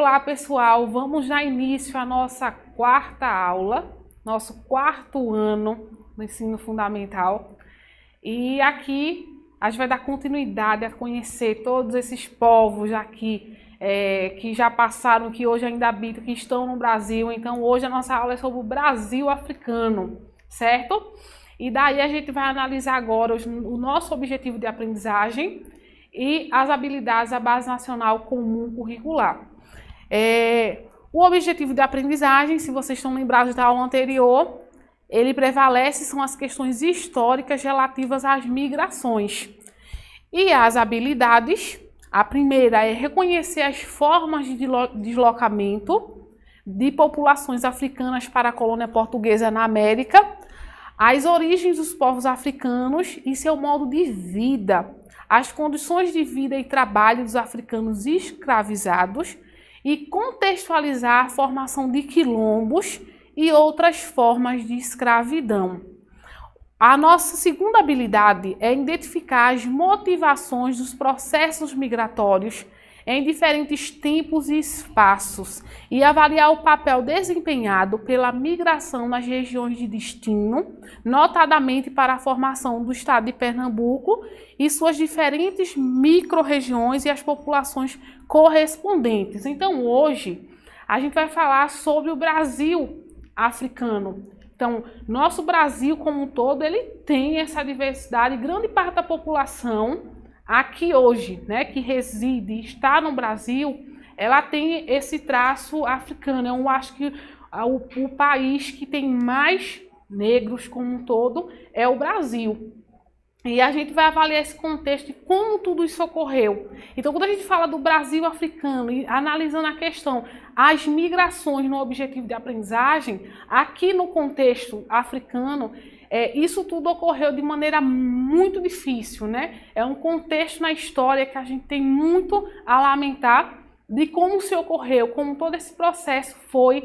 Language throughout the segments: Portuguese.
Olá pessoal, vamos dar início à nossa quarta aula, nosso quarto ano do ensino fundamental. E aqui a gente vai dar continuidade a conhecer todos esses povos aqui que já passaram, que hoje ainda habitam, que estão no Brasil. Então hoje a nossa aula é sobre o Brasil africano, certo? E daí a gente vai analisar agora o nosso objetivo de aprendizagem e as habilidades da Base Nacional Comum Curricular. O objetivo de aprendizagem, se vocês estão lembrados da aula anterior, ele prevalece, são as questões históricas relativas às migrações. E as habilidades, a primeira é reconhecer as formas de deslocamento de populações africanas para a colônia portuguesa na América, as origens dos povos africanos e seu modo de vida, as condições de vida e trabalho dos africanos escravizados e contextualizar a formação de quilombos e outras formas de escravidão. A nossa segunda habilidade é identificar as motivações dos processos migratórios em diferentes tempos e espaços e avaliar o papel desempenhado pela migração nas regiões de destino, notadamente para a formação do estado de Pernambuco e suas diferentes micro-regiões e as populações correspondentes. Então, hoje, a gente vai falar sobre o Brasil africano. Então, nosso Brasil como um todo, ele tem essa diversidade, grande parte da população aqui hoje, né, que reside e está no Brasil, ela tem esse traço africano. Eu acho que o país que tem mais negros como um todo é o Brasil. E a gente vai avaliar esse contexto de como tudo isso ocorreu. Então, quando a gente fala do Brasil africano e analisando a questão, as migrações no objetivo de aprendizagem, aqui no contexto africano, isso tudo ocorreu de maneira muito difícil, né? É um contexto na história que a gente tem muito a lamentar de como se ocorreu, como todo esse processo foi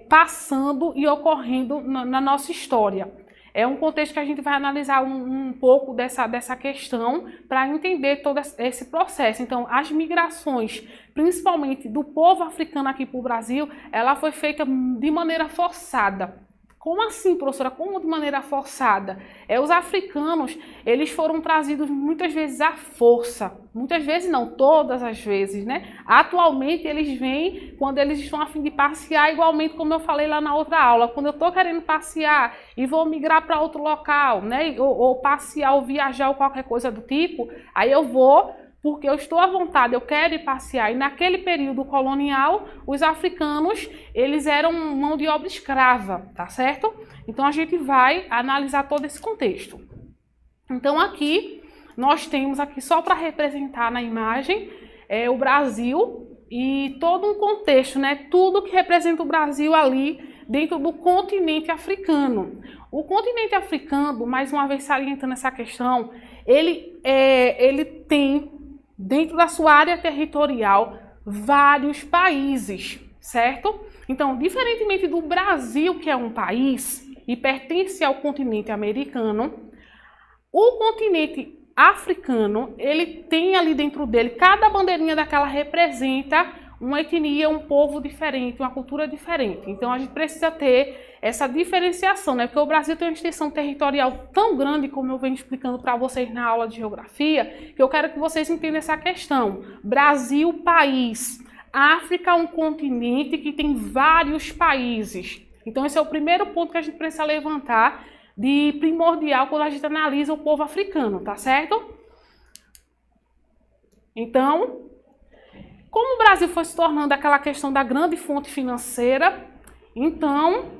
passando e ocorrendo na nossa história. É um contexto que a gente vai analisar um pouco dessa questão para entender todo esse processo. Então, as migrações, principalmente do povo africano aqui para o Brasil, ela foi feita de maneira forçada. Como assim, professora? Como de maneira forçada? Os africanos, eles foram trazidos muitas vezes à força. Muitas vezes não, todas as vezes, né? Atualmente, eles vêm quando eles estão a fim de passear, igualmente como eu falei lá na outra aula. Quando eu estou querendo passear e vou migrar para outro local, né? Ou passear, ou viajar, ou qualquer coisa do tipo, aí eu vou porque eu estou à vontade, eu quero ir passear. E naquele período colonial, os africanos, eles eram mão de obra escrava, tá certo? Então, a gente vai analisar todo esse contexto. Então, aqui, nós temos aqui, só para representar na imagem, o Brasil e todo um contexto, né? Tudo que representa o Brasil ali dentro do continente africano. O continente africano, mais uma vez salientando essa questão, ele tem dentro da sua área territorial vários países, certo? Então, diferentemente do Brasil, que é um país e pertence ao continente americano, o continente africano, ele tem ali dentro dele, cada bandeirinha daquela representa uma etnia, um povo diferente, uma cultura diferente. Então, a gente precisa ter essa diferenciação, né? Porque o Brasil tem uma extensão territorial tão grande, como eu venho explicando para vocês na aula de geografia, que eu quero que vocês entendam essa questão. Brasil, país. África é um continente que tem vários países. Então, esse é o primeiro ponto que a gente precisa levantar de primordial quando a gente analisa o povo africano, tá certo? Então, como o Brasil foi se tornando aquela questão da grande fonte financeira, então,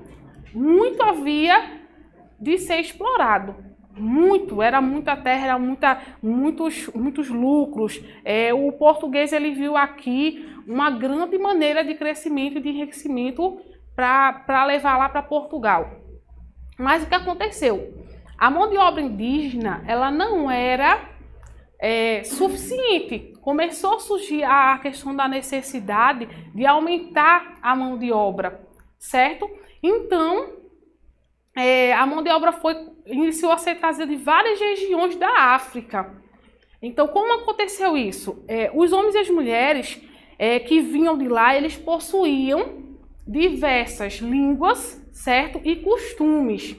muito havia de ser explorado. Era muita terra, era muitos lucros. O português, ele viu aqui uma grande maneira de crescimento e de enriquecimento para levar lá para Portugal. Mas o que aconteceu? A mão de obra indígena, ela não era suficiente. Começou a surgir a questão da necessidade de aumentar a mão de obra, certo? Então, a mão de obra iniciou a ser trazida de várias regiões da África. Então, como aconteceu isso? Os homens e as mulheres, que vinham de lá, eles possuíam diversas línguas, certo? E costumes.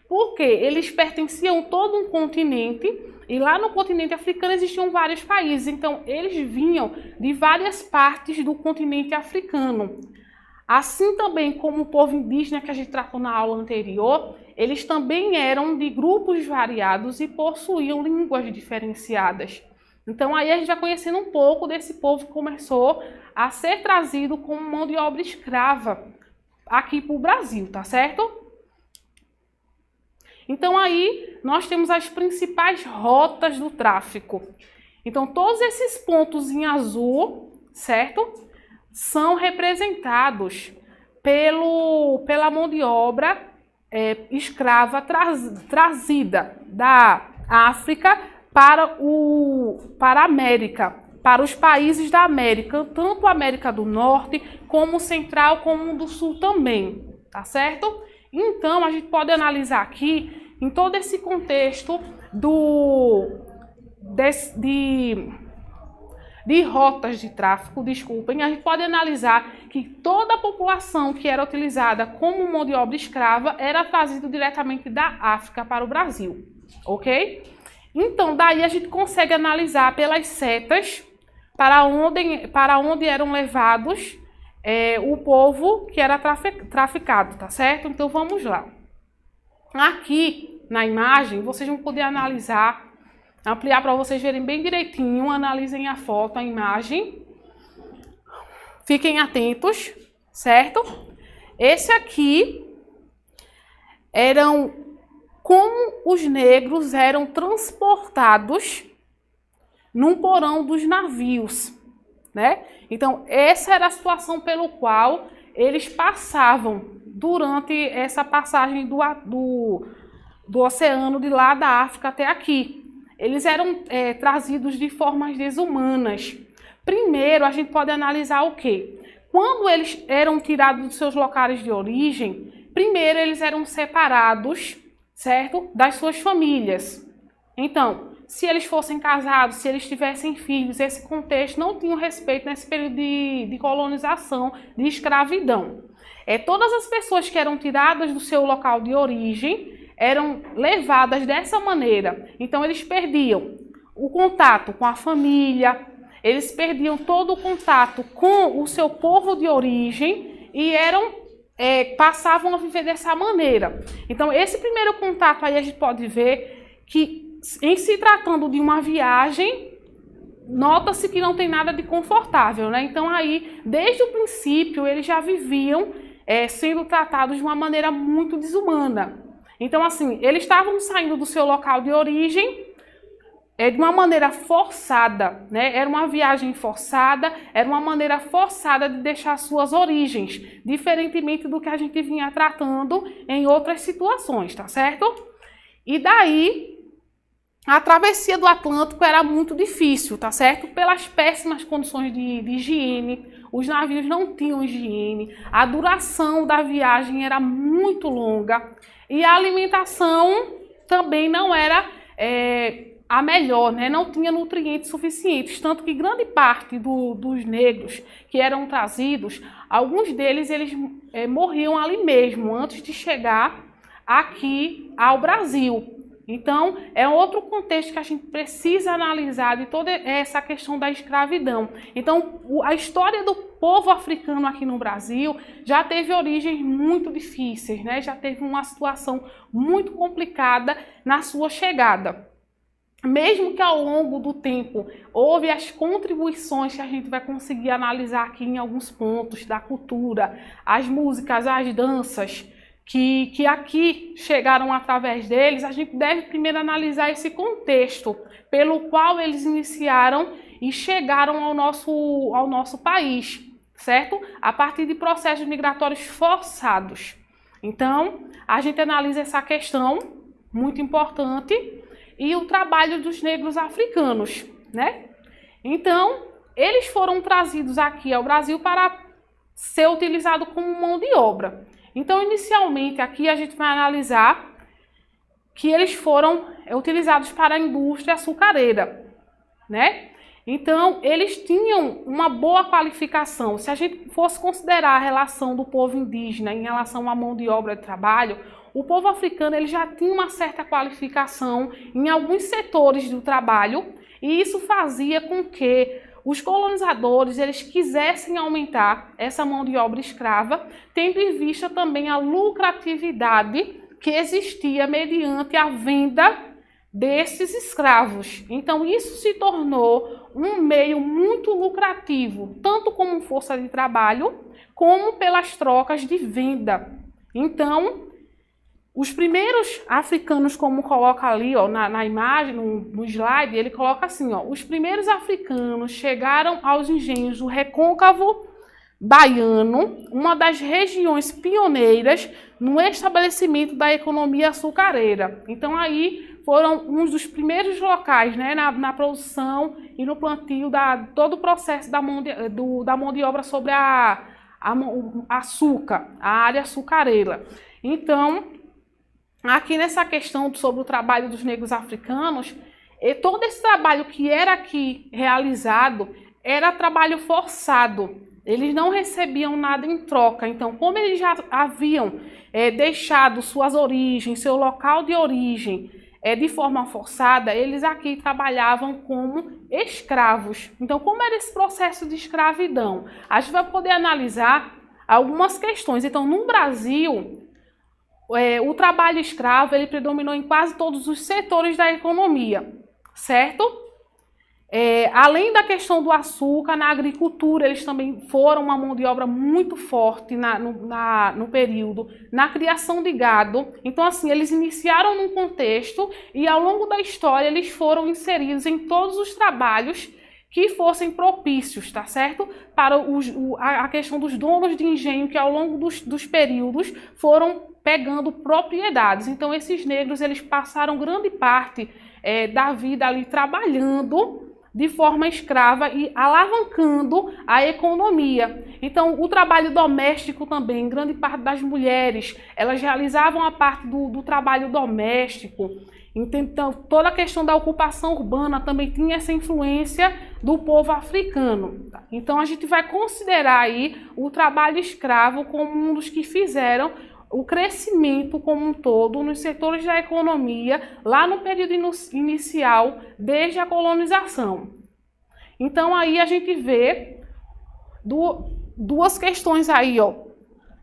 Porque eles pertenciam a todo um continente, e lá no continente africano existiam vários países, então eles vinham de várias partes do continente africano. Assim também como o povo indígena que a gente tratou na aula anterior, eles também eram de grupos variados e possuíam línguas diferenciadas. Então aí a gente vai conhecendo um pouco desse povo que começou a ser trazido como mão de obra escrava aqui para o Brasil, tá certo? Então aí nós temos as principais rotas do tráfico. Então todos esses pontos em azul, certo? São representados pela mão de obra escrava trazida da África para a América, para os países da América, tanto a América do Norte, como Central, como do Sul também, tá certo? Então, a gente pode analisar aqui, em todo esse contexto de rotas de tráfico, desculpem, a gente pode analisar que toda a população que era utilizada como mão de obra escrava era trazida diretamente da África para o Brasil, ok? Então, daí a gente consegue analisar pelas setas para onde eram levados o povo que era traficado, tá certo? Então, vamos lá. Aqui, na imagem, vocês vão poder analisar, ampliar para vocês verem bem direitinho, analisem a foto, a imagem. Fiquem atentos, certo? Esse aqui eram como os negros eram transportados num porão dos navios, né? Então, essa era a situação pelo qual eles passavam durante essa passagem do oceano de lá da África até aqui. Eles eram trazidos de formas desumanas. Primeiro, a gente pode analisar o quê? Quando eles eram tirados dos seus locais de origem, primeiro eles eram separados, certo? Das suas famílias. Então, se eles fossem casados, se eles tivessem filhos, esse contexto não tinha respeito nesse período de colonização, de escravidão. Todas as pessoas que eram tiradas do seu local de origem eram levadas dessa maneira. Então, eles perdiam o contato com a família, eles perdiam todo o contato com o seu povo de origem e passavam a viver dessa maneira. Então, esse primeiro contato aí a gente pode ver que, em se tratando de uma viagem, nota-se que não tem nada de confortável, né? Então, aí, desde o princípio, eles já viviam sendo tratados de uma maneira muito desumana. Então, assim, eles estavam saindo do seu local de origem de uma maneira forçada, né? Era uma viagem forçada, era uma maneira forçada de deixar suas origens, diferentemente do que a gente vinha tratando em outras situações, tá certo? E daí, a travessia do Atlântico era muito difícil, tá certo? Pelas péssimas condições de higiene, os navios não tinham higiene, a duração da viagem era muito longa e a alimentação também não era a melhor, né? Não tinha nutrientes suficientes, tanto que grande parte dos negros que eram trazidos, alguns deles eles morriam ali mesmo, antes de chegar aqui ao Brasil. Então, é outro contexto que a gente precisa analisar de toda essa questão da escravidão. Então, a história do povo africano aqui no Brasil já teve origens muito difíceis, né? Já teve uma situação muito complicada na sua chegada. Mesmo que ao longo do tempo houve as contribuições que a gente vai conseguir analisar aqui em alguns pontos da cultura, as músicas, as danças, que aqui chegaram através deles, a gente deve primeiro analisar esse contexto pelo qual eles iniciaram e chegaram ao nosso país, certo? A partir de processos migratórios forçados. Então, a gente analisa essa questão muito importante e o trabalho dos negros africanos, né? Então, eles foram trazidos aqui ao Brasil para ser utilizado como mão de obra. Então, inicialmente, aqui a gente vai analisar que eles foram utilizados para a indústria açucareira, né? Então, eles tinham uma boa qualificação. Se a gente fosse considerar a relação do povo indígena em relação à mão de obra de trabalho, o povo africano ele já tinha uma certa qualificação em alguns setores do trabalho, e isso fazia com que os colonizadores eles quisessem aumentar essa mão de obra escrava, tendo em vista também a lucratividade que existia mediante a venda desses escravos. Então isso se tornou um meio muito lucrativo, tanto como força de trabalho, como pelas trocas de venda. Então, os primeiros africanos, como coloca ali ó, na imagem, no slide, ele coloca assim, ó, os primeiros africanos chegaram aos engenhos do Recôncavo Baiano, uma das regiões pioneiras no estabelecimento da economia açucareira. Então aí foram uns dos primeiros locais, né, na produção e no plantio todo o processo da mão de obra sobre açúcar, a área açucareira. Então, aqui nessa questão sobre o trabalho dos negros africanos, todo esse trabalho que era aqui realizado era trabalho forçado. Eles não recebiam nada em troca. Então, como eles já haviam deixado suas origens, seu local de origem, de forma forçada, eles aqui trabalhavam como escravos. Então, como era esse processo de escravidão? A gente vai poder analisar algumas questões. Então, no Brasil, o trabalho escravo ele predominou em quase todos os setores da economia, certo? Além da questão do açúcar, na agricultura eles também foram uma mão de obra muito forte no período, na criação de gado. Então assim, eles iniciaram num contexto e ao longo da história eles foram inseridos em todos os trabalhos que fossem propícios, tá certo? Para a questão dos donos de engenho que ao longo dos períodos foram pegando propriedades. Então esses negros eles passaram grande parte da vida ali trabalhando de forma escrava e alavancando a economia. Então, o trabalho doméstico também, grande parte das mulheres, elas realizavam a parte do trabalho doméstico. Então, toda a questão da ocupação urbana também tinha essa influência do povo africano. Então, a gente vai considerar aí o trabalho escravo como um dos que fizeram o crescimento como um todo nos setores da economia lá no período inicial, desde a colonização. Então aí a gente vê duas questões aí, ó,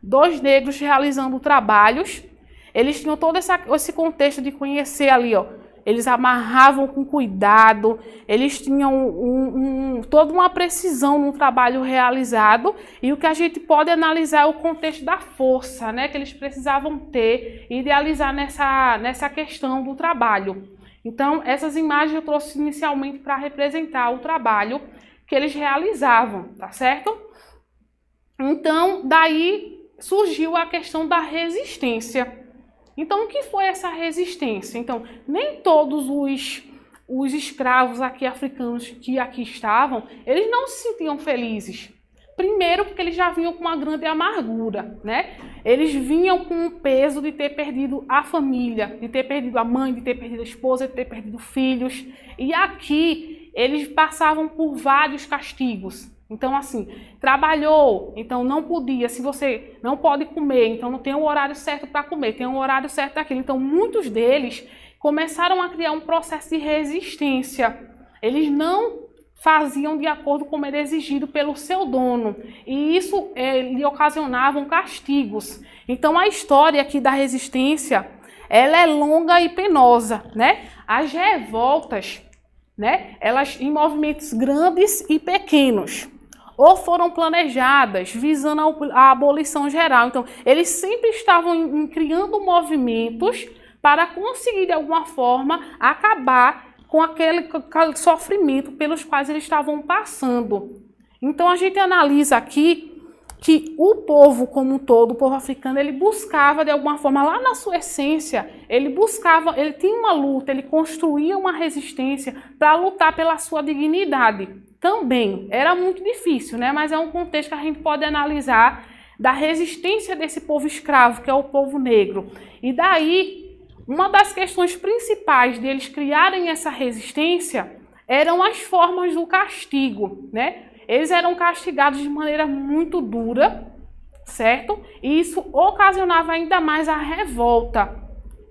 dois negros realizando trabalhos, eles tinham todo esse contexto de conhecer ali, ó, eles amarravam com cuidado, eles tinham toda uma precisão no trabalho realizado, e o que a gente pode analisar é o contexto da força, né, que eles precisavam ter e realizar nessa questão do trabalho. Então, essas imagens eu trouxe inicialmente para representar o trabalho que eles realizavam, tá certo? Então, daí surgiu a questão da resistência. Então, o que foi essa resistência? Então, nem todos os escravos aqui africanos que aqui estavam, eles não se sentiam felizes. Primeiro, porque eles já vinham com uma grande amargura, né? Eles vinham com o peso de ter perdido a família, de ter perdido a mãe, de ter perdido a esposa, de ter perdido filhos. E aqui, eles passavam por vários castigos. Então, assim, trabalhou, então não podia, se você não pode comer, então não tem um horário certo para comer, tem um horário certo daquilo. Então, muitos deles começaram a criar um processo de resistência. Eles não faziam de acordo como era exigido pelo seu dono, e isso lhe ocasionavam castigos. Então, a história aqui da resistência, ela é longa e penosa, né? As revoltas, né, elas em movimentos grandes e pequenos, ou foram planejadas visando a abolição geral. Então, eles sempre estavam criando movimentos para conseguir, de alguma forma, acabar com aquele sofrimento pelos quais eles estavam passando. Então, a gente analisa aqui que o povo como um todo, o povo africano, ele buscava, de alguma forma, lá na sua essência, ele tinha uma luta, ele construía uma resistência para lutar pela sua dignidade. Também era muito difícil, né? Mas é um contexto que a gente pode analisar da resistência desse povo escravo, que é o povo negro. E daí, uma das questões principais deles criarem essa resistência eram as formas do castigo, né? Eles eram castigados de maneira muito dura, certo? E isso ocasionava ainda mais a revolta.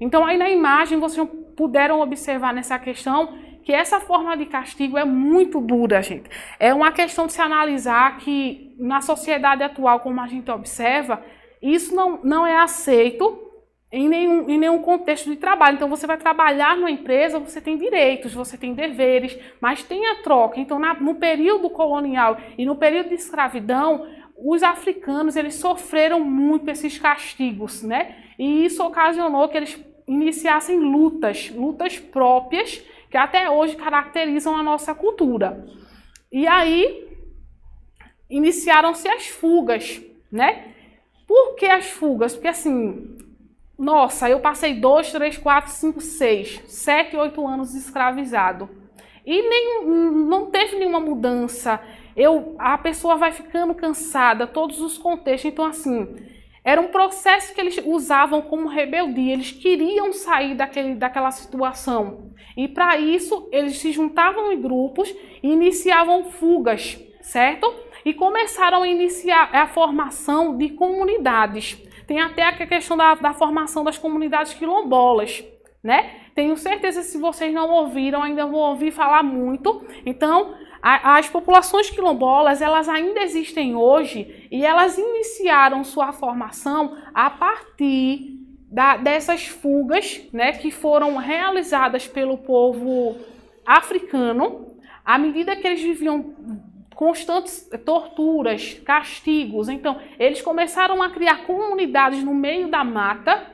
Então aí na imagem vocês puderam observar nessa questão que essa forma de castigo é muito dura, gente. É uma questão de se analisar que na sociedade atual, como a gente observa, isso não é aceito em nenhum contexto de trabalho. Então você vai trabalhar numa empresa, você tem direitos, você tem deveres, mas tem a troca. Então no período colonial e no período de escravidão, os africanos eles sofreram muito esses castigos, né? E isso ocasionou que eles iniciassem lutas próprias, que até hoje caracterizam a nossa cultura. E aí iniciaram-se as fugas, né? Por que as fugas? Porque assim, nossa, eu passei 2, 3, 4, 5, 6, 7, 8 anos escravizado. E não teve nenhuma mudança. A pessoa vai ficando cansada, todos os contextos. Então, assim, era um processo que eles usavam como rebeldia. Eles queriam sair daquela situação. E para isso, eles se juntavam em grupos e iniciavam fugas, certo? E começaram a iniciar a formação de comunidades. Tem até a questão da formação das comunidades quilombolas, né? Tenho certeza que se vocês não ouviram, ainda vão ouvir falar muito. Então, as populações quilombolas, elas ainda existem hoje e elas iniciaram sua formação a partir dessas fugas, né, que foram realizadas pelo povo africano, à medida que eles viviam constantes torturas, castigos. Então, eles começaram a criar comunidades no meio da mata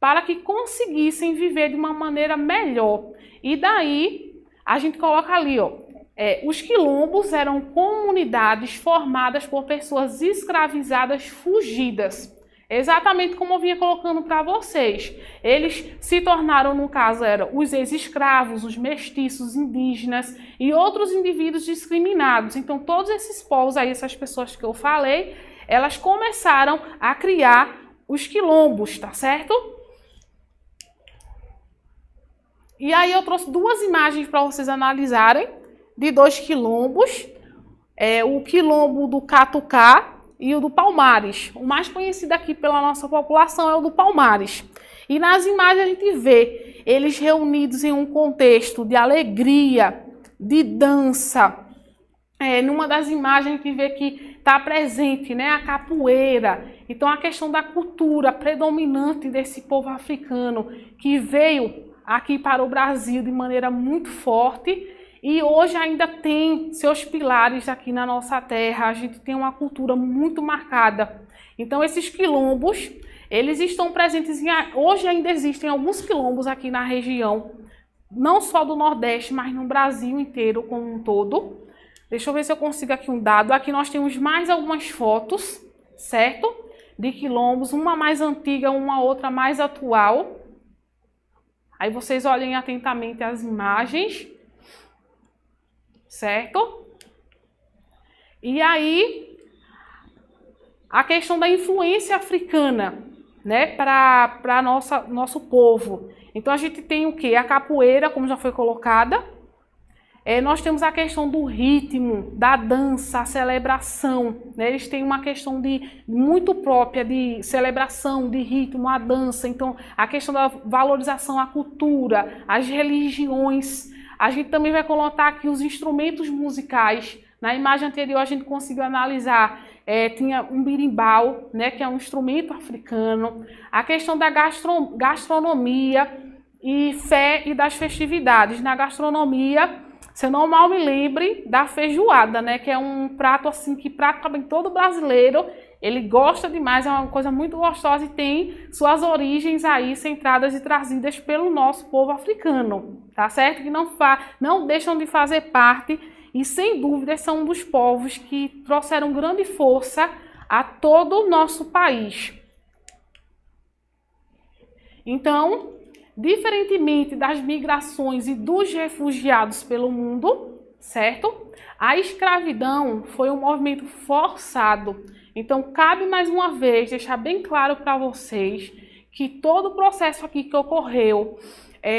para que conseguissem viver de uma maneira melhor. E daí, a gente coloca ali, ó, os quilombos eram comunidades formadas por pessoas escravizadas fugidas. Exatamente como eu vinha colocando para vocês. Eles se tornaram, no caso, eram os ex-escravos, os mestiços, indígenas e outros indivíduos discriminados. Então, todos esses povos aí, essas pessoas que eu falei, elas começaram a criar os quilombos, tá certo? E aí eu trouxe duas imagens para vocês analisarem de dois quilombos. O quilombo do Catucá e o do Palmares. O mais conhecido aqui pela nossa população é o do Palmares. E nas imagens a gente vê eles reunidos em um contexto de alegria, de dança. Numa das imagens a gente vê que está presente, né, a capoeira. Então a questão da cultura predominante desse povo africano que veio aqui para o Brasil de maneira muito forte. E hoje ainda tem seus pilares aqui na nossa terra, a gente tem uma cultura muito marcada. Então esses quilombos, eles estão presentes, hoje ainda existem alguns quilombos aqui na região, não só do Nordeste, mas no Brasil inteiro como um todo. Deixa eu ver se eu consigo aqui um dado. Aqui nós temos mais algumas fotos, certo? De quilombos, uma mais antiga, uma outra mais atual. Aí vocês olhem atentamente as imagens. Certo? E aí, a questão da influência africana, né, para nosso povo. Então, a gente tem o quê? A capoeira, como já foi colocada. Nós temos a questão do ritmo, da dança, a celebração. Né? Eles têm uma questão muito própria de celebração, de ritmo, a dança. Então, a questão da valorização à cultura, às religiões. A gente também vai colocar aqui os instrumentos musicais. Na imagem anterior a gente conseguiu analisar, tinha um birimbau, né, que é um instrumento africano. A questão da gastronomia e fé e das festividades. Na gastronomia, se eu não mal me lembre, da feijoada, né, que é um prato assim que praticamente todo brasileiro ele gosta demais, é uma coisa muito gostosa e tem suas origens aí centradas e trazidas pelo nosso povo africano, tá certo? Que não deixam de fazer parte e, sem dúvida, são um dos povos que trouxeram grande força a todo o nosso país. Então, diferentemente das migrações e dos refugiados pelo mundo, certo? A escravidão foi um movimento forçado. Então, cabe mais uma vez deixar bem claro para vocês que todo o processo aqui que ocorreu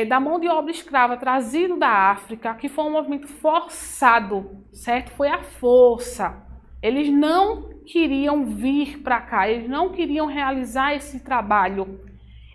da mão de obra escrava trazido da África, que foi um movimento forçado, certo? Foi a força. Eles não queriam vir para cá, eles não queriam realizar esse trabalho.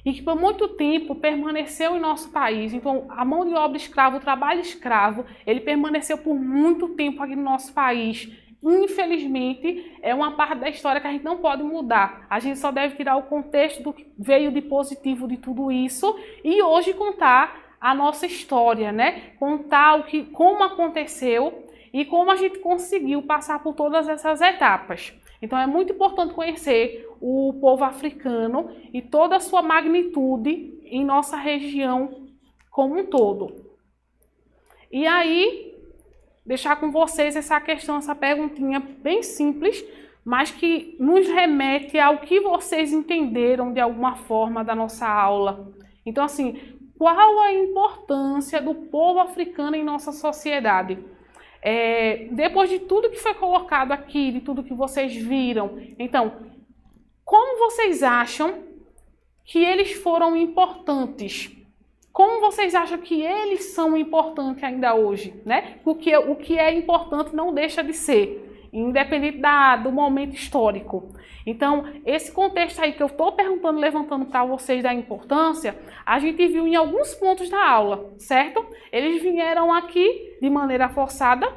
E que por muito tempo permaneceu em nosso país. Então, a mão de obra escrava, o trabalho escravo, ele permaneceu por muito tempo aqui no nosso país. Infelizmente, é uma parte da história que a gente não pode mudar. A gente só deve tirar o contexto do que veio de positivo de tudo isso e hoje contar a nossa história, né? Contar como aconteceu e como a gente conseguiu passar por todas essas etapas. Então é muito importante conhecer o povo africano e toda a sua magnitude em nossa região como um todo. E aí, deixar com vocês essa questão, essa perguntinha bem simples, mas que nos remete ao que vocês entenderam de alguma forma da nossa aula. Então assim, qual a importância do povo africano em nossa sociedade? Depois de tudo que foi colocado aqui, de tudo que vocês viram, então, como vocês acham que eles foram importantes? Como vocês acham que eles são importantes ainda hoje, né? Porque o que é importante não deixa de ser, independente do momento histórico. Então, esse contexto aí que eu estou perguntando, levantando para vocês da importância, a gente viu em alguns pontos da aula, certo? Eles vieram aqui de maneira forçada,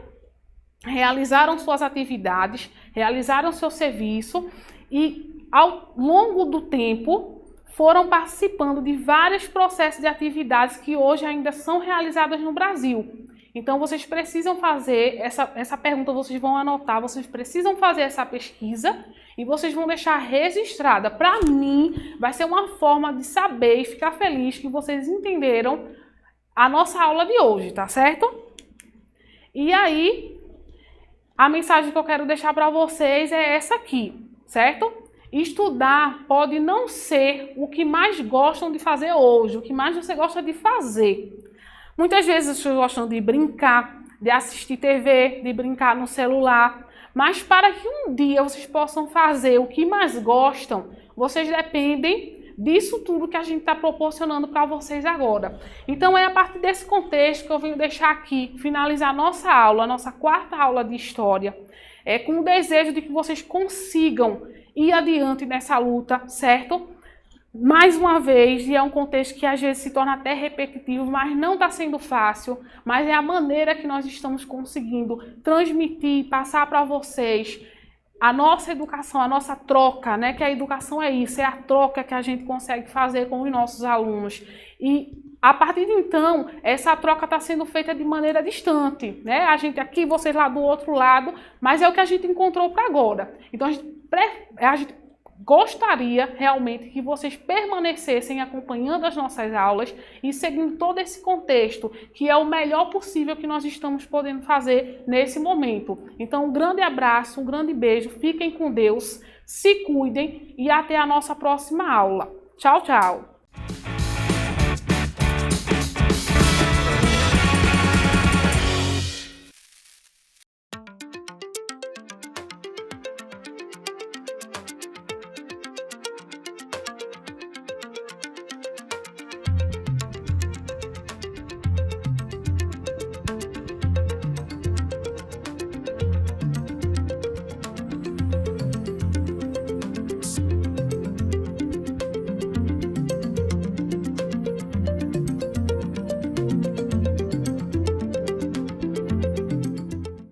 realizaram suas atividades, realizaram seu serviço e, ao longo do tempo, foram participando de vários processos de atividades que hoje ainda são realizadas no Brasil. Então, vocês precisam fazer essa pergunta, vocês vão anotar, vocês precisam fazer essa pesquisa e vocês vão deixar registrada. Para mim, vai ser uma forma de saber e ficar feliz que vocês entenderam a nossa aula de hoje, tá certo? E aí, a mensagem que eu quero deixar para vocês é essa aqui, certo? Estudar pode não ser o que mais gostam de fazer hoje, o que mais você gosta de fazer. Muitas vezes vocês gostam de brincar, de assistir TV, de brincar no celular, mas para que um dia vocês possam fazer o que mais gostam, vocês dependem disso tudo que a gente está proporcionando para vocês agora. Então é a partir desse contexto que eu venho deixar aqui, finalizar a nossa aula, a nossa quarta aula de História, com o desejo de que vocês consigam ir adiante nessa luta, certo? Mais uma vez, e é um contexto que às vezes se torna até repetitivo, mas não está sendo fácil, mas é a maneira que nós estamos conseguindo transmitir, passar para vocês a nossa educação, a nossa troca, né? Que a educação é isso, é a troca que a gente consegue fazer com os nossos alunos. E a partir de então, essa troca está sendo feita de maneira distante, né? A gente aqui, vocês lá do outro lado, mas é o que a gente encontrou para agora. Então, a gente gostaria realmente que vocês permanecessem acompanhando as nossas aulas e seguindo todo esse contexto, que é o melhor possível que nós estamos podendo fazer nesse momento. Então, um grande abraço, um grande beijo, fiquem com Deus, se cuidem e até a nossa próxima aula. Tchau, tchau!